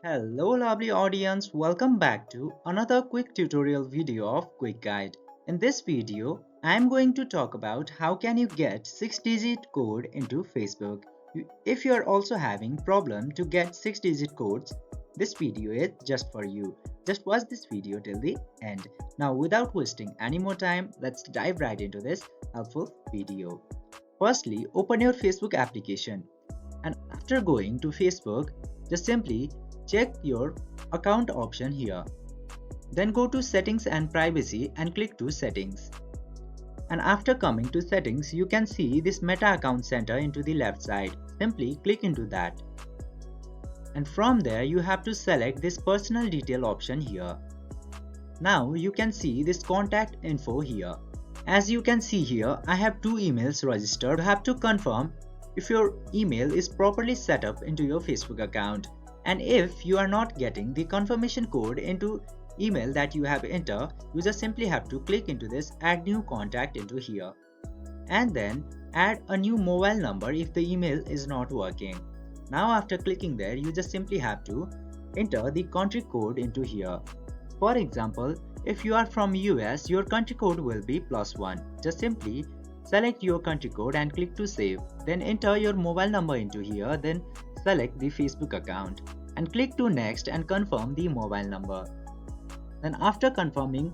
Hello lovely audience, welcome back to another quick tutorial video of Quick Guide. In this video, I am going to talk about how can you get 6-digit code into Facebook. If you are also having problem to get 6-digit codes, this video is just for you. Just watch this video till the end. Now without wasting any more time, let's dive right into this helpful video. Firstly, open your Facebook application and after going to Facebook, just simply check your account option here. Then go to settings and privacy and click to settings. And after coming to settings, you can see this meta account center into the left side. Simply click into that. And from there you have to select this personal detail option here. Now you can see this contact info here. As you can see here, I have 2 emails registered. You have to confirm if your email is properly set up into your Facebook account. And if you are not getting the confirmation code into email that you have entered, you just simply have to click into this add new contact into here. And then add a new mobile number if the email is not working. Now after clicking there, you just simply have to enter the country code into here. For example, if you are from US, your country code will be +1. Just simply select your country code and click to save. Then enter your mobile number into here, then select the Facebook account and click to next and confirm the mobile number. Then after confirming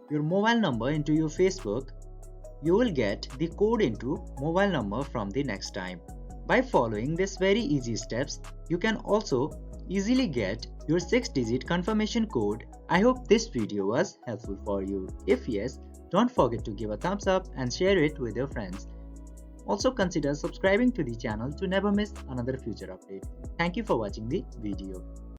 your mobile number into your Facebook, you will get the code into mobile number from the next time. By following these very easy steps, you can also easily get your 6-digit confirmation code. I hope this video was helpful for you. If yes, don't forget to give a thumbs up and share it with your friends. Also consider subscribing to the channel to never miss another future update. Thank you for watching the video.